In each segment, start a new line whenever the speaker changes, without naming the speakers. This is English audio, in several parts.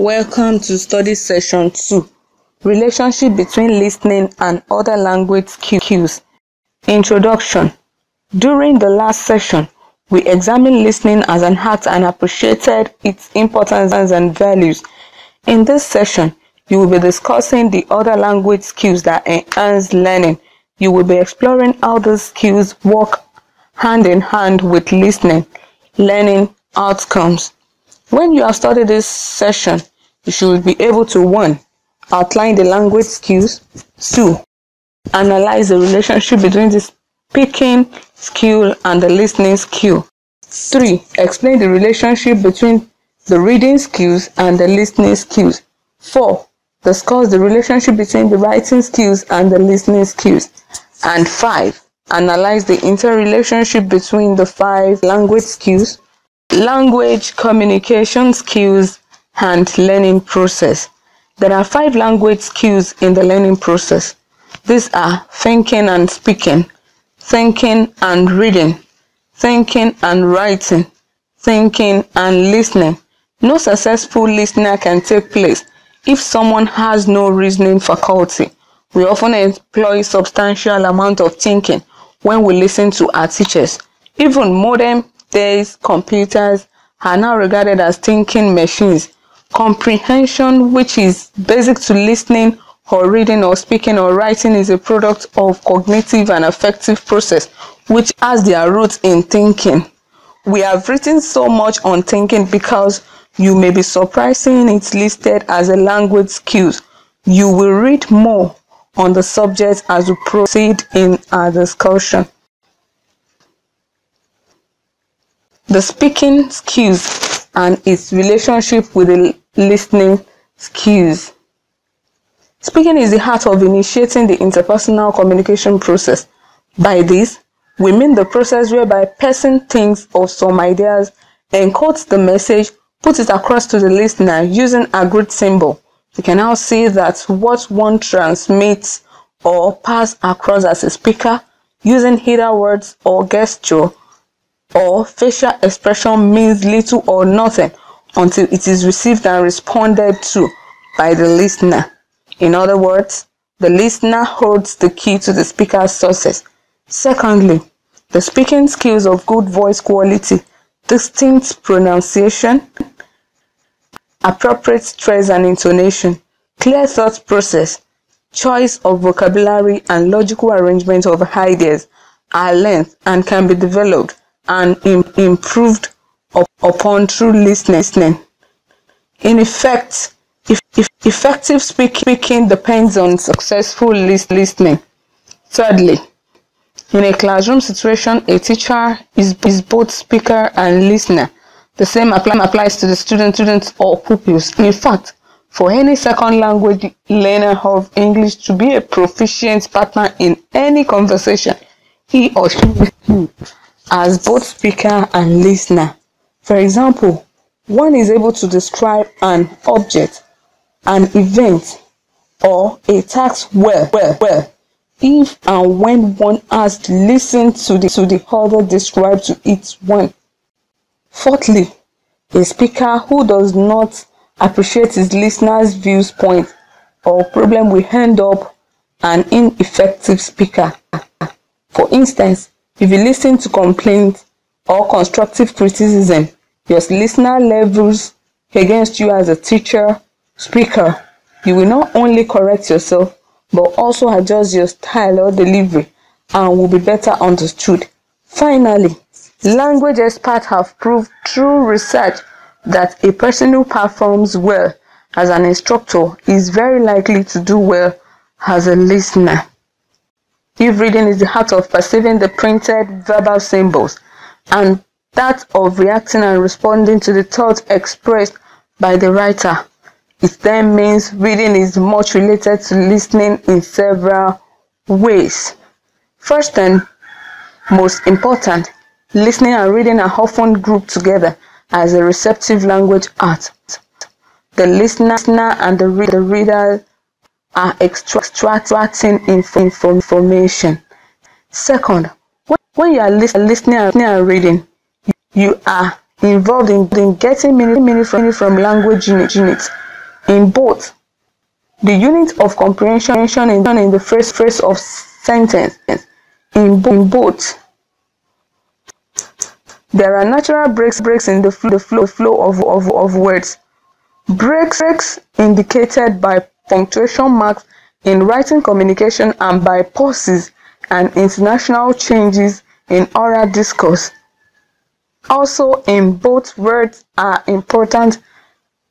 Welcome to study session 2, Relationship between listening and other language cues. Introduction. During the last session, we examined listening as an art and appreciated its importance and values. In this session, you will be discussing the other language cues that enhance learning. You will be exploring how these cues work hand in hand with listening, learning outcomes. When you have studied this session, you should be able to 1. Outline the language cues. 2. Analyze the relationship between the speaking skill and the listening skill. 3. Explain the relationship between the reading skills and the listening skills. 4. Discuss the relationship between the writing skills and the listening skills. And 5. Analyze the interrelationship between the 5 language skills, language communication skills, and learning process. There are 5 language skills in the learning process. These are thinking and speaking, thinking and reading, thinking and writing, thinking and listening. No successful listener can take place if someone has no reasoning faculty. We often employ substantial amount of thinking when we listen to our teachers. Even modern days computers are now regarded as thinking machines. Comprehension, which is basic to listening or reading or speaking or writing, is a product of cognitive and affective process which has their roots in thinking. We have written so much on thinking because you may be surprised seeing it listed as a language skill. You will read more on the subject as we proceed in our discussion. The speaking skills and its relationship with the listening skills. Speaking is the art of initiating the interpersonal communication process. By this, we mean the process whereby a person thinks of some ideas, encodes the message, puts it across to the listener using a grid symbol. You can now see that what one transmits or pass across as a speaker using either words or gesture or facial expression means little or nothing until it is received and responded to by the listener. In other words, the listener holds the key to the speaker's success. Secondly, the speaking skills of good voice quality, distinct pronunciation, appropriate stress and intonation, clear thought process, choice of vocabulary and logical arrangement of ideas are learned and can be developed and improved upon through listening. In effect, effective speaking depends on successful listening. Thirdly, in a classroom situation, a teacher is both speaker and listener. The same applies to the students or pupils. In fact, for any second language learner of English to be a proficient partner in any conversation, he or she is as both speaker and listener. For example, one is able to describe an object, an event, or a task well, if and when one has listened to the other describe to each one. Fourthly, a speaker who does not appreciate his listener's viewpoint or problem will end up an ineffective speaker. For instance, if you listen to complaints or constructive criticism, your listener levels against you as a teacher, speaker, you will not only correct yourself, but also adjust your style or delivery and will be better understood. Finally, language experts have proved through research that a person who performs well as an instructor is very likely to do well as a listener. If reading is the art of perceiving the printed verbal symbols and that of reacting and responding to the thoughts expressed by the writer, it then means reading is much related to listening in several ways. First and most important, listening and reading are often grouped together as a receptive language art. The listener and the reader are extracting information. Second, when you are listening and reading, you are involved in getting meaning from language units. In both, the unit of comprehension in the first phrase of sentence. In both, there are natural breaks in the flow of words. Breaks indicated by punctuation marks in writing communication and by pauses and international changes in oral discourse. Also, in both, words are important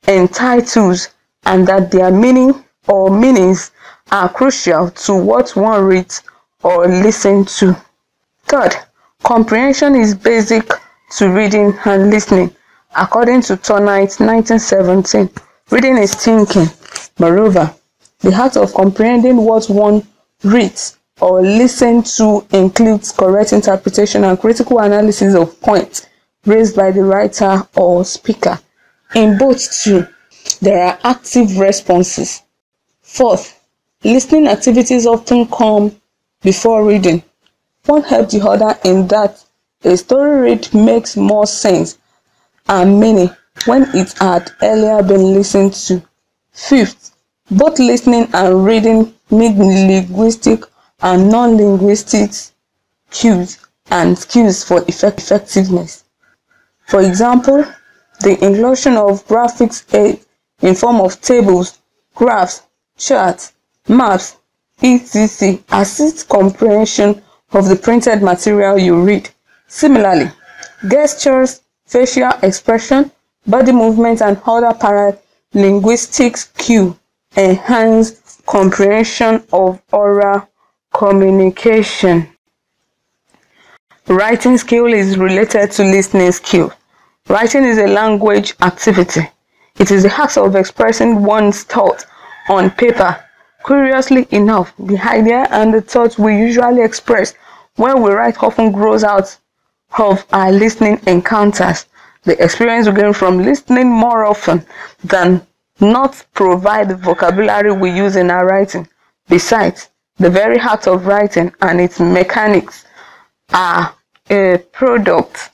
entitles and that their meaning or meanings are crucial to what one reads or listens to. Third, comprehension is basic to reading and listening. According to Tonight, 1917, reading is thinking. Moreover, the act of comprehending what one reads or listens to includes correct interpretation and critical analysis of points raised by the writer or speaker. In both too, there are active responses. Fourth, listening activities often come before reading. One helps the other in that a story read makes more sense and meaning when it had earlier been listened to. Fifth, both listening and reading need linguistic and non-linguistic cues and skills for effectiveness. For example, the inclusion of graphics aid in form of tables, graphs, charts, maps, etc. assists comprehension of the printed material you read. Similarly, gestures, facial expression, body movement, and other paralinguistic cues enhance comprehension of oral communication. Writing skill is related to listening skill. Writing is a language activity. It is the act of expressing one's thought on paper. Curiously enough, the idea and the thoughts we usually express when we write often grows out of our listening encounters. The experience we gain from listening more often than not provide the vocabulary we use in our writing. Besides, the very act of writing and its mechanics are a product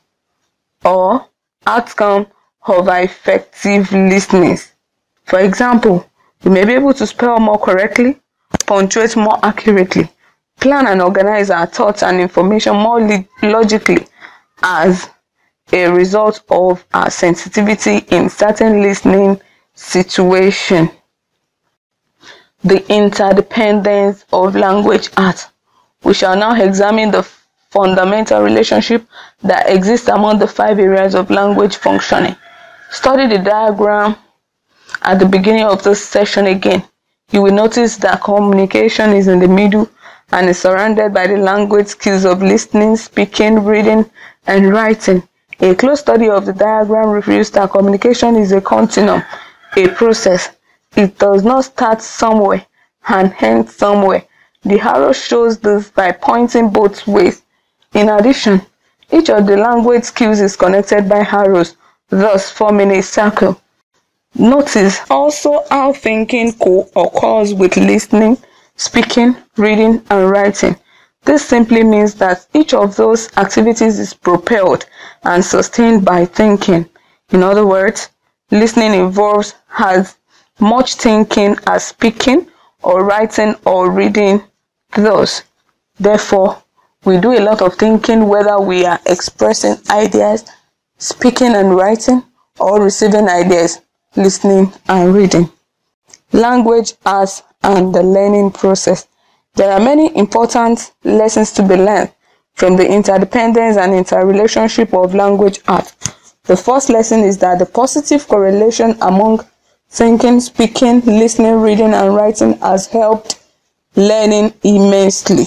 or outcome of our effective listening. For example, we may be able to spell more correctly, punctuate more accurately, plan and organize our thoughts and information more logically as a result of our sensitivity in certain listening situations. The interdependence of language art. We shall now examine the fundamental relationship that exists among the 5 areas of language functioning. Study the diagram at the beginning of this session again. You will notice that communication is in the middle and is surrounded by the language skills of listening, speaking, reading, and writing. A close study of the diagram reveals that communication is a continuum, a process. It does not start somewhere and end somewhere. The arrow shows this by pointing both ways. In addition, each of the language skills is connected by arrows, thus forming a circle. Notice also how thinking co-occurs with listening, speaking, reading, and writing. This simply means that each of those activities is propelled and sustained by thinking. In other words, listening involves as much thinking as speaking or writing or reading does. Therefore, we do a lot of thinking whether we are expressing ideas, speaking and writing, or receiving ideas, listening and reading. Language arts and the learning process. There are many important lessons to be learned from the interdependence and interrelationship of language art. The first lesson is that the positive correlation among thinking, speaking, listening, reading, and writing has helped learning immensely.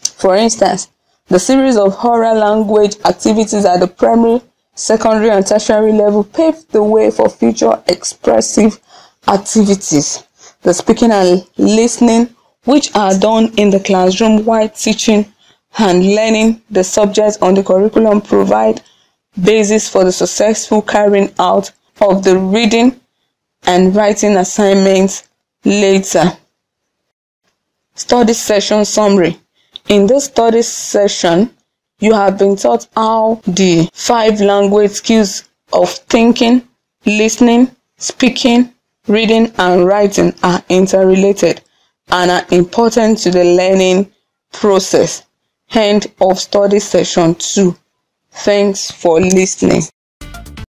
For instance, the series of oral language activities at the primary, secondary, and tertiary level paved the way for future expressive activities. The speaking and listening, which are done in the classroom while teaching and learning the subjects on the curriculum, provide basis for the successful carrying out of the reading and writing assignments later. Study session summary. In this study session, you have been taught how the 5 language skills of thinking, listening, speaking, Reading and writing are interrelated and are important to the learning process. End of study session 2. Thanks for listening.